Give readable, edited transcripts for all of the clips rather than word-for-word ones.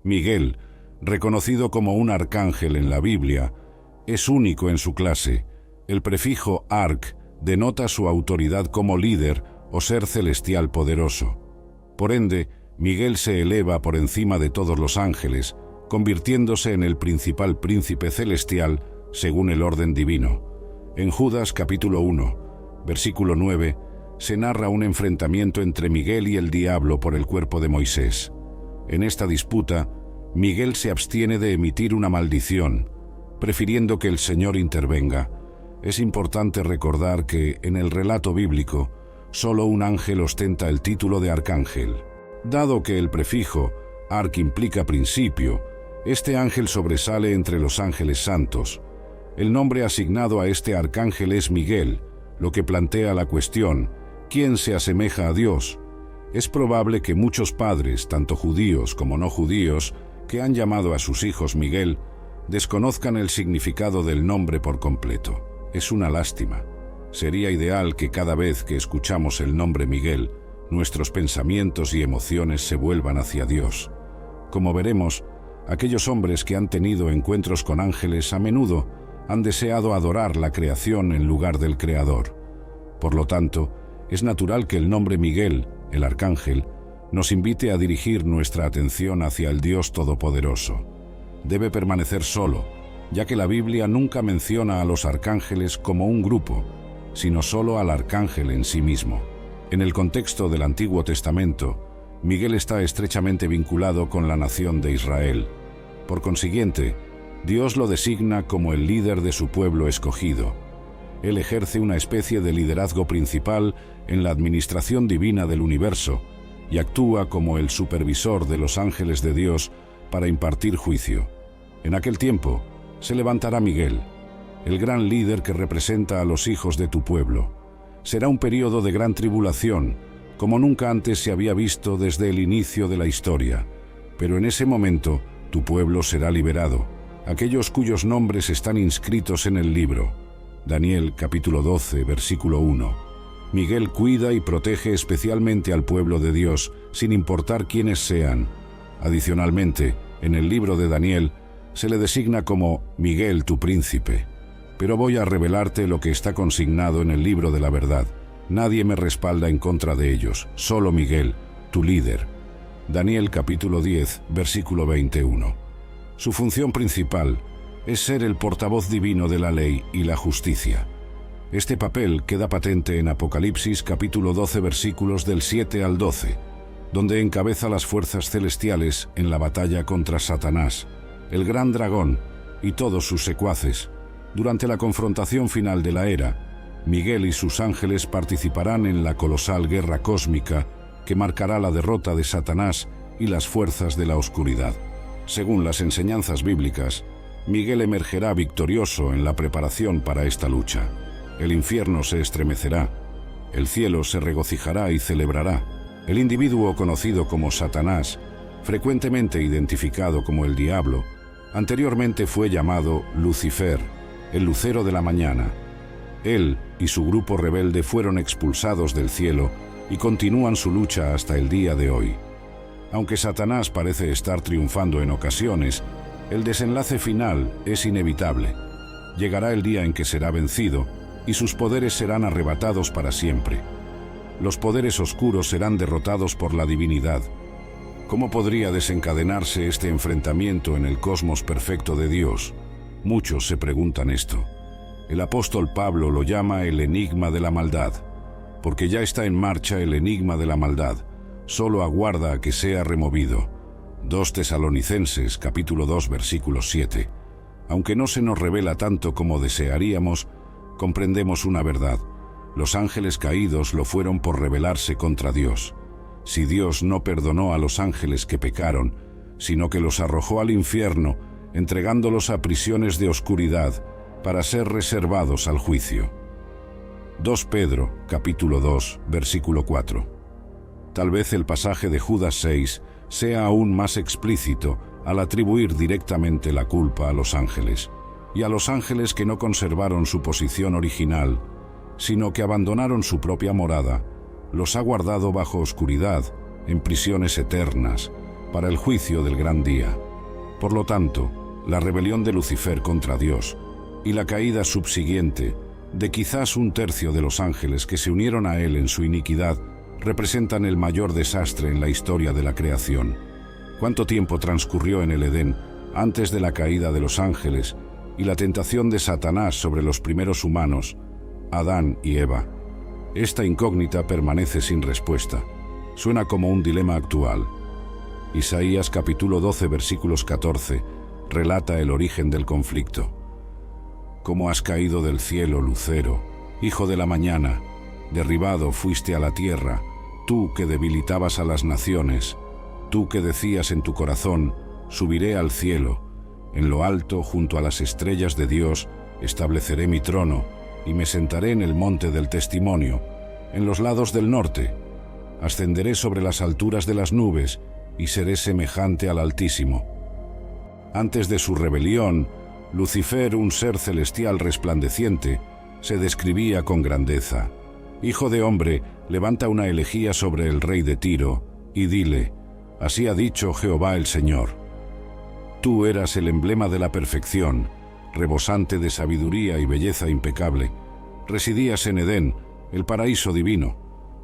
Miguel, reconocido como un arcángel en la Biblia, es único en su clase. El prefijo arc denota su autoridad como líder o ser celestial poderoso. Por ende, Miguel se eleva por encima de todos los ángeles, convirtiéndose en el principal príncipe celestial según el orden divino. En Judas capítulo 1, versículo 9, se narra un enfrentamiento entre Miguel y el diablo por el cuerpo de Moisés. En esta disputa, Miguel se abstiene de emitir una maldición, prefiriendo que el Señor intervenga. Es importante recordar que, en el relato bíblico, solo un ángel ostenta el título de arcángel. Dado que el prefijo arc implica principio, este ángel sobresale entre los ángeles santos. El nombre asignado a este arcángel es Miguel, lo que plantea la cuestión: ¿quién se asemeja a Dios? Es probable que muchos padres, tanto judíos como no judíos, que han llamado a sus hijos Miguel, desconozcan el significado del nombre por completo. Es una lástima. Sería ideal que cada vez que escuchamos el nombre Miguel, nuestros pensamientos y emociones se vuelvan hacia Dios. Como veremos, aquellos hombres que han tenido encuentros con ángeles a menudo han deseado adorar la creación en lugar del Creador. Por lo tanto, es natural que el nombre Miguel, el arcángel, nos invite a dirigir nuestra atención hacia el Dios Todopoderoso. Debe permanecer solo, ya que la Biblia nunca menciona a los arcángeles como un grupo, sino solo al arcángel en sí mismo. En el contexto del Antiguo Testamento, Miguel está estrechamente vinculado con la nación de Israel. Por consiguiente, Dios lo designa como el líder de su pueblo escogido. Él ejerce una especie de liderazgo principal en la administración divina del universo y actúa como el supervisor de los ángeles de Dios para impartir juicio. En aquel tiempo, se levantará Miguel, el gran líder que representa a los hijos de tu pueblo. Será un período de gran tribulación, como nunca antes se había visto desde el inicio de la historia. Pero en ese momento, tu pueblo será liberado, aquellos cuyos nombres están inscritos en el libro. Daniel capítulo 12, versículo 1. Miguel cuida y protege especialmente al pueblo de Dios, sin importar quiénes sean. Adicionalmente, en el libro de Daniel, se le designa como Miguel tu príncipe. Pero voy a revelarte lo que está consignado en el libro de la verdad. Nadie me respalda en contra de ellos, solo Miguel, tu líder. Daniel capítulo 10, versículo 21. Su función principal es ser el portavoz divino de la ley y la justicia. Este papel queda patente en Apocalipsis capítulo 12, versículos del 7 al 12, donde encabeza las fuerzas celestiales en la batalla contra Satanás, el gran dragón y todos sus secuaces. Durante la confrontación final de la era, Miguel y sus ángeles participarán en la colosal guerra cósmica que marcará la derrota de Satanás y las fuerzas de la oscuridad. Según las enseñanzas bíblicas, Miguel emergerá victorioso en la preparación para esta lucha. El infierno se estremecerá, el cielo se regocijará y celebrará. El individuo conocido como Satanás, frecuentemente identificado como el diablo, anteriormente fue llamado Lucifer, el lucero de la mañana. Él y su grupo rebelde fueron expulsados del cielo y continúan su lucha hasta el día de hoy. Aunque Satanás parece estar triunfando en ocasiones, el desenlace final es inevitable. Llegará el día en que será vencido y sus poderes serán arrebatados para siempre. Los poderes oscuros serán derrotados por la divinidad. ¿Cómo podría desencadenarse este enfrentamiento en el cosmos perfecto de Dios? Muchos se preguntan esto. El apóstol Pablo lo llama el enigma de la maldad, porque ya está en marcha el enigma de la maldad, solo aguarda a que sea removido. 2 Tesalonicenses capítulo 2 versículo 7. Aunque no se nos revela tanto como desearíamos, comprendemos una verdad: los ángeles caídos lo fueron por rebelarse contra Dios. Si Dios no perdonó a los ángeles que pecaron, sino que los arrojó al infierno, entregándolos a prisiones de oscuridad para ser reservados al juicio. 2 Pedro capítulo 2 versículo 4. Tal vez el pasaje de Judas 6 sea aún más explícito al atribuir directamente la culpa a los ángeles, y a los ángeles que no conservaron su posición original, sino que abandonaron su propia morada, los ha guardado bajo oscuridad, en prisiones eternas, para el juicio del gran día. Por lo tanto, la rebelión de Lucifer contra Dios y la caída subsiguiente de quizás un tercio de los ángeles que se unieron a él en su iniquidad representan el mayor desastre en la historia de la creación. ¿Cuánto tiempo transcurrió en el Edén antes de la caída de los ángeles y la tentación de Satanás sobre los primeros humanos, Adán y Eva? Esta incógnita permanece sin respuesta. Suena como un dilema actual. Isaías capítulo 12 versículos 14 relata el origen del conflicto. «Cómo has caído del cielo, lucero, hijo de la mañana, derribado fuiste a la tierra, tú que debilitabas a las naciones, tú que decías en tu corazón, subiré al cielo, en lo alto junto a las estrellas de Dios estableceré mi trono y me sentaré en el monte del testimonio, en los lados del norte, ascenderé sobre las alturas de las nubes y seré semejante al Altísimo». Antes de su rebelión, Lucifer, un ser celestial resplandeciente, se describía con grandeza. «Hijo de hombre, levanta una elegía sobre el rey de Tiro, y dile, así ha dicho Jehová el Señor. Tú eras el emblema de la perfección, rebosante de sabiduría y belleza impecable. Residías en Edén, el paraíso divino.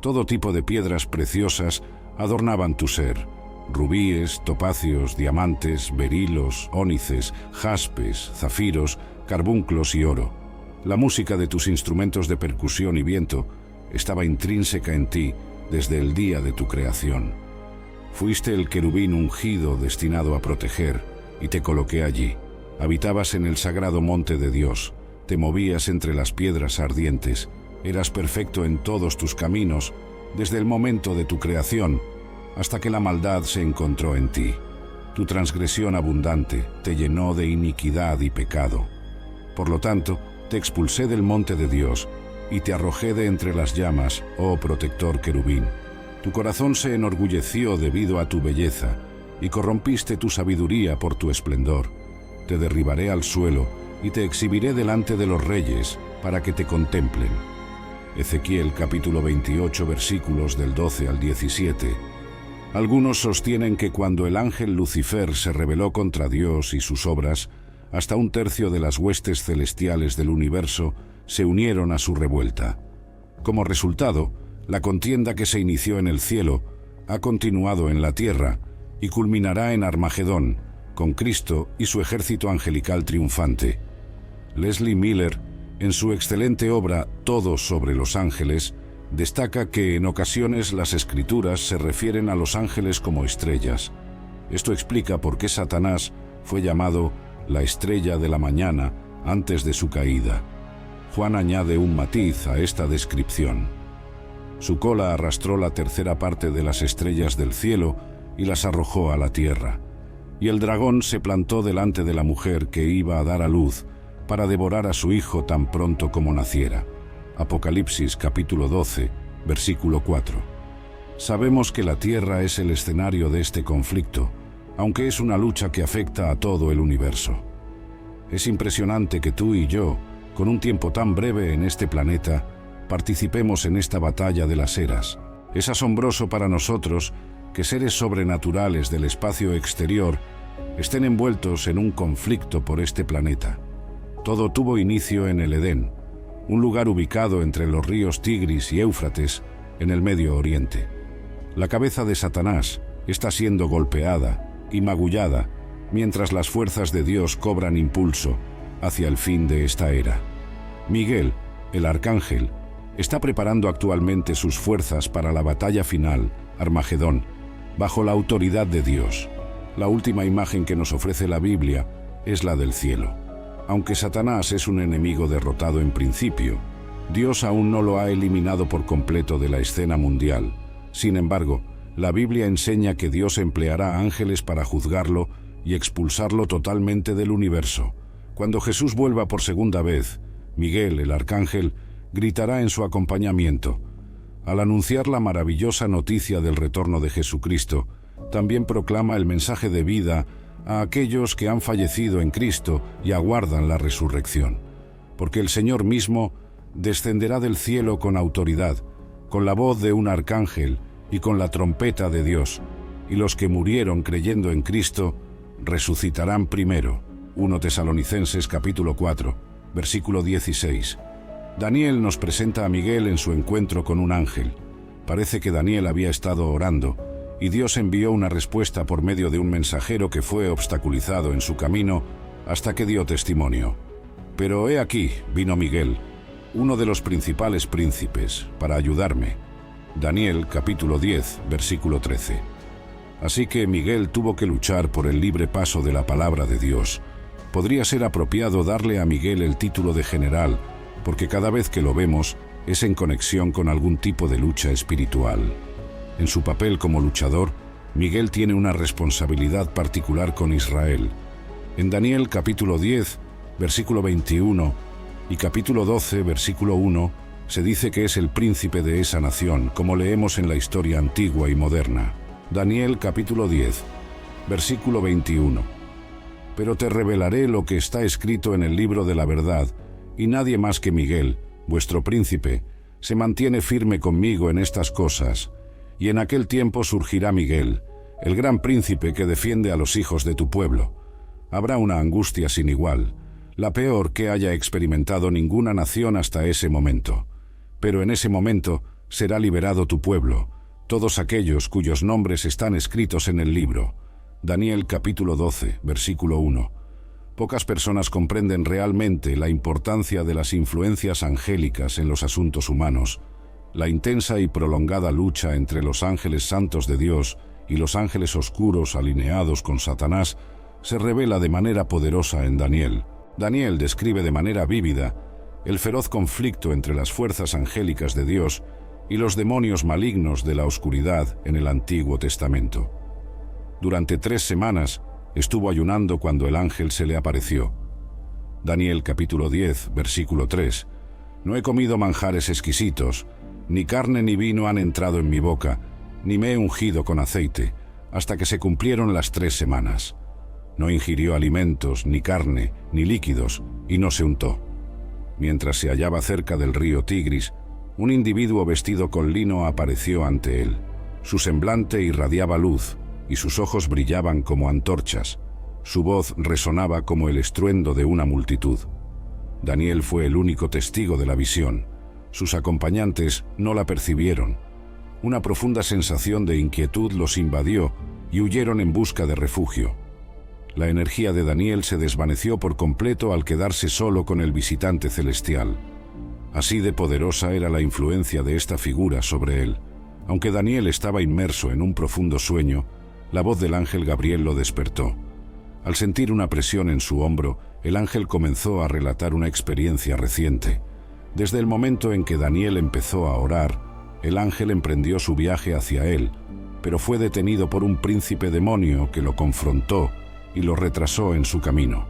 Todo tipo de piedras preciosas adornaban tu ser. Rubíes, topacios, diamantes, berilos, ónices, jaspes, zafiros, carbunclos y oro. La música de tus instrumentos de percusión y viento estaba intrínseca en ti desde el día de tu creación. Fuiste el querubín ungido destinado a proteger, y te coloqué allí. Habitabas en el sagrado monte de Dios, te movías entre las piedras ardientes, eras perfecto en todos tus caminos, desde el momento de tu creación, hasta que la maldad se encontró en ti. Tu transgresión abundante te llenó de iniquidad y pecado. Por lo tanto, te expulsé del monte de Dios y te arrojé de entre las llamas, oh protector querubín. Tu corazón se enorgulleció debido a tu belleza y corrompiste tu sabiduría por tu esplendor. Te derribaré al suelo y te exhibiré delante de los reyes para que te contemplen. Ezequiel capítulo 28 versículos del 12 al 17. Algunos sostienen que cuando el ángel Lucifer se rebeló contra Dios y sus obras, hasta un tercio de las huestes celestiales del universo se unieron a su revuelta. Como resultado, la contienda que se inició en el cielo ha continuado en la tierra y culminará en Armagedón, con Cristo y su ejército angelical triunfante. Leslie Miller, en su excelente obra Todo sobre los ángeles, destaca que en ocasiones las escrituras se refieren a los ángeles como estrellas. Esto explica por qué Satanás fue llamado la estrella de la mañana antes de su caída. Juan añade un matiz a esta descripción. Su cola arrastró la tercera parte de las estrellas del cielo y las arrojó a la tierra. Y el dragón se plantó delante de la mujer que iba a dar a luz para devorar a su hijo tan pronto como naciera. Apocalipsis capítulo 12, versículo 4. Sabemos que la tierra es el escenario de este conflicto, aunque es una lucha que afecta a todo el universo. Es impresionante que tú y yo, con un tiempo tan breve en este planeta, participemos en esta batalla de las eras. Es asombroso para nosotros que seres sobrenaturales del espacio exterior estén envueltos en un conflicto por este planeta. Todo tuvo inicio en el Edén, un lugar ubicado entre los ríos Tigris y Éufrates, en el Medio Oriente. La cabeza de Satanás está siendo golpeada y magullada mientras las fuerzas de Dios cobran impulso hacia el fin de esta era. Miguel, el arcángel, está preparando actualmente sus fuerzas para la batalla final, Armagedón, bajo la autoridad de Dios. La última imagen que nos ofrece la Biblia es la del cielo. Aunque Satanás es un enemigo derrotado en principio, Dios aún no lo ha eliminado por completo de la escena mundial. Sin embargo, la Biblia enseña que Dios empleará ángeles para juzgarlo y expulsarlo totalmente del universo. Cuando Jesús vuelva por segunda vez, Miguel, el arcángel, gritará en su acompañamiento. Al anunciar la maravillosa noticia del retorno de Jesucristo, también proclama el mensaje de vida a aquellos que han fallecido en Cristo y aguardan la resurrección. Porque el Señor mismo descenderá del cielo con autoridad, con la voz de un arcángel y con la trompeta de Dios, y los que murieron creyendo en Cristo resucitarán primero. 1 Tesalonicenses capítulo 4, versículo 16. Daniel nos presenta a Miguel en su encuentro con un ángel. Parece que Daniel había estado orando, y Dios envió una respuesta por medio de un mensajero que fue obstaculizado en su camino hasta que dio testimonio. Pero he aquí, vino Miguel, uno de los principales príncipes, para ayudarme. Daniel capítulo 10, versículo 13. Así que Miguel tuvo que luchar por el libre paso de la palabra de Dios. Podría ser apropiado darle a Miguel el título de general, porque cada vez que lo vemos es en conexión con algún tipo de lucha espiritual. En su papel como luchador, Miguel tiene una responsabilidad particular con Israel. En Daniel capítulo 10, versículo 21 y capítulo 12, versículo 1, se dice que es el príncipe de esa nación, como leemos en la historia antigua y moderna. Daniel capítulo 10, versículo 21. Pero te revelaré lo que está escrito en el libro de la verdad, y nadie más que Miguel, vuestro príncipe, se mantiene firme conmigo en estas cosas. Y en aquel tiempo surgirá Miguel, el gran príncipe que defiende a los hijos de tu pueblo. Habrá una angustia sin igual, la peor que haya experimentado ninguna nación hasta ese momento. Pero en ese momento será liberado tu pueblo, todos aquellos cuyos nombres están escritos en el libro. Daniel capítulo 12, versículo 1. Pocas personas comprenden realmente la importancia de las influencias angélicas en los asuntos humanos. La intensa y prolongada lucha entre los ángeles santos de Dios y los ángeles oscuros alineados con Satanás se revela de manera poderosa en Daniel. Daniel describe de manera vívida el feroz conflicto entre las fuerzas angélicas de Dios y los demonios malignos de la oscuridad en el Antiguo Testamento. Durante 3 semanas estuvo ayunando cuando el ángel se le apareció. Daniel capítulo 10, versículo 3. No he comido manjares exquisitos, ni carne ni vino han entrado en mi boca, ni me he ungido con aceite, hasta que se cumplieron las 3 semanas. No ingirió alimentos, ni carne, ni líquidos, y no se untó. Mientras se hallaba cerca del río Tigris, un individuo vestido con lino apareció ante él. Su semblante irradiaba luz, y sus ojos brillaban como antorchas. Su voz resonaba como el estruendo de una multitud. Daniel fue el único testigo de la visión. Sus acompañantes no la percibieron. Una profunda sensación de inquietud los invadió y huyeron en busca de refugio. La energía de Daniel se desvaneció por completo al quedarse solo con el visitante celestial. Así de poderosa era la influencia de esta figura sobre él. Aunque Daniel estaba inmerso en un profundo sueño, la voz del ángel Gabriel lo despertó. Al sentir una presión en su hombro, el ángel comenzó a relatar una experiencia reciente. Desde el momento en que Daniel empezó a orar, el ángel emprendió su viaje hacia él, pero fue detenido por un príncipe demonio que lo confrontó y lo retrasó en su camino.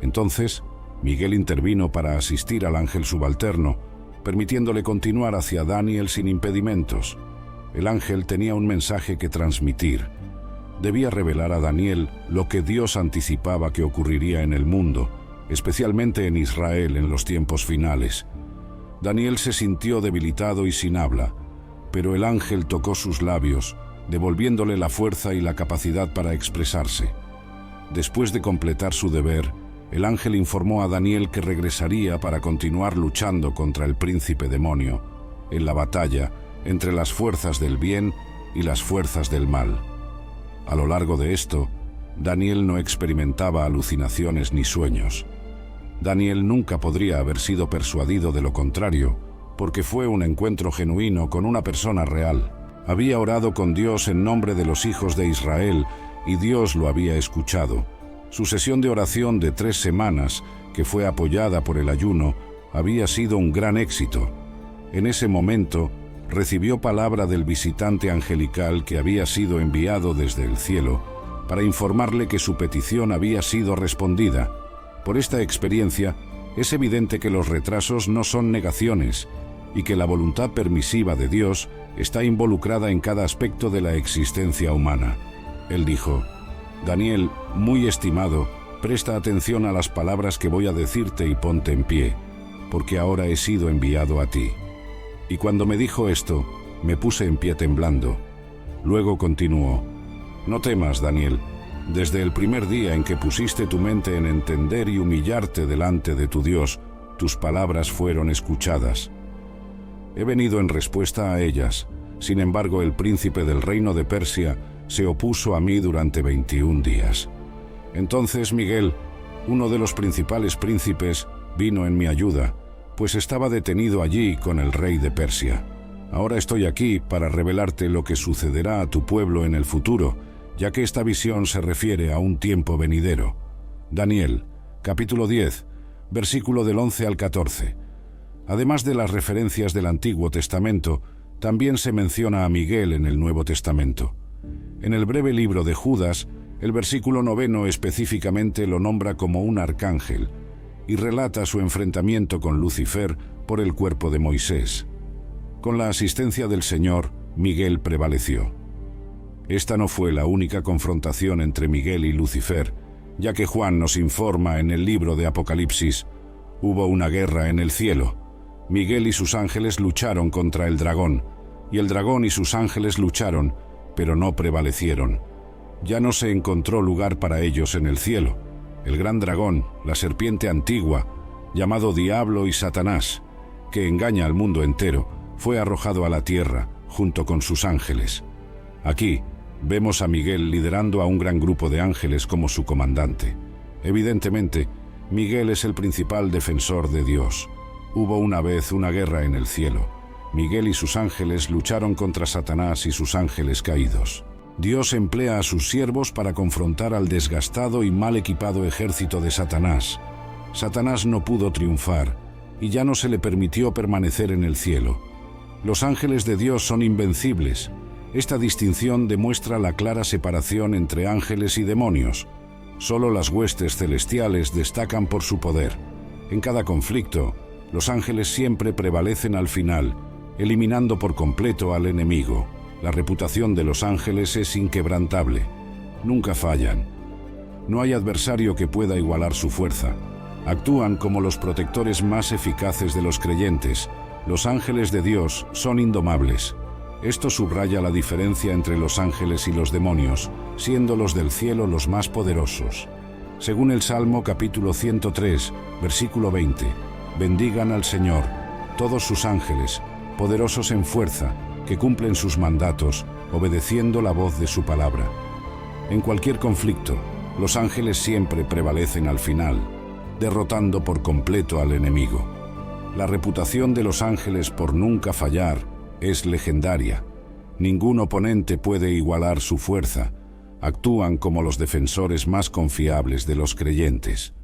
Entonces, Miguel intervino para asistir al ángel subalterno, permitiéndole continuar hacia Daniel sin impedimentos. El ángel tenía un mensaje que transmitir. Debía revelar a Daniel lo que Dios anticipaba que ocurriría en el mundo, especialmente en Israel en los tiempos finales. Daniel se sintió debilitado y sin habla, pero el ángel tocó sus labios, devolviéndole la fuerza y la capacidad para expresarse. Después de completar su deber, el ángel informó a Daniel que regresaría para continuar luchando contra el príncipe demonio, en la batalla entre las fuerzas del bien y las fuerzas del mal. A lo largo de esto, Daniel no experimentaba alucinaciones ni sueños. Daniel nunca podría haber sido persuadido de lo contrario, porque fue un encuentro genuino con una persona real. Había orado con Dios en nombre de los hijos de Israel y Dios lo había escuchado. Su sesión de oración de 3 semanas, que fue apoyada por el ayuno, había sido un gran éxito. En ese momento, recibió palabra del visitante angelical que había sido enviado desde el cielo para informarle que su petición había sido respondida. Por esta experiencia, es evidente que los retrasos no son negaciones y que la voluntad permisiva de Dios está involucrada en cada aspecto de la existencia humana. Él dijo: Daniel, muy estimado, presta atención a las palabras que voy a decirte y ponte en pie, porque ahora he sido enviado a ti. Y cuando me dijo esto, me puse en pie temblando. Luego continuó: No temas, Daniel. Desde el primer día en que pusiste tu mente en entender y humillarte delante de tu Dios, tus palabras fueron escuchadas. He venido en respuesta a ellas. Sin embargo, el príncipe del reino de Persia se opuso a mí durante 21 días. Entonces Miguel, uno de los principales príncipes, vino en mi ayuda, pues estaba detenido allí con el rey de Persia. Ahora estoy aquí para revelarte lo que sucederá a tu pueblo en el futuro, ya que esta visión se refiere a un tiempo venidero. Daniel, capítulo 10, versículo del 11 al 14. Además de las referencias del Antiguo Testamento, también se menciona a Miguel en el Nuevo Testamento. En el breve libro de Judas, el versículo 9 específicamente lo nombra como un arcángel y relata su enfrentamiento con Lucifer por el cuerpo de Moisés. Con la asistencia del Señor, Miguel prevaleció. Esta no fue la única confrontación entre Miguel y Lucifer, ya que Juan nos informa en el libro de Apocalipsis: hubo una guerra en el cielo. Miguel y sus ángeles lucharon contra el dragón, y el dragón y sus ángeles lucharon, pero no prevalecieron. Ya no se encontró lugar para ellos en el cielo. El gran dragón, la serpiente antigua, llamado Diablo y Satanás, que engaña al mundo entero, fue arrojado a la tierra junto con sus ángeles. Aquí vemos a Miguel liderando a un gran grupo de ángeles como su comandante. Evidentemente, Miguel es el principal defensor de Dios. Hubo una vez una guerra en el cielo. Miguel y sus ángeles lucharon contra Satanás y sus ángeles caídos. Dios emplea a sus siervos para confrontar al desgastado y mal equipado ejército de Satanás. Satanás no pudo triunfar y ya no se le permitió permanecer en el cielo. Los ángeles de Dios son invencibles. Esta distinción demuestra la clara separación entre ángeles y demonios. Solo las huestes celestiales destacan por su poder. En cada conflicto, los ángeles siempre prevalecen al final, eliminando por completo al enemigo. La reputación de los ángeles es inquebrantable. Nunca fallan. No hay adversario que pueda igualar su fuerza. Actúan como los protectores más eficaces de los creyentes. Los ángeles de Dios son indomables. Esto subraya la diferencia entre los ángeles y los demonios, siendo los del cielo los más poderosos. Según el Salmo capítulo 103, versículo 20, bendigan al Señor, todos sus ángeles, poderosos en fuerza, que cumplen sus mandatos, obedeciendo la voz de su palabra. En cualquier conflicto, los ángeles siempre prevalecen al final, derrotando por completo al enemigo. La reputación de los ángeles por nunca fallar es legendaria. Ningún oponente puede igualar su fuerza. Actúan como los defensores más confiables de los creyentes.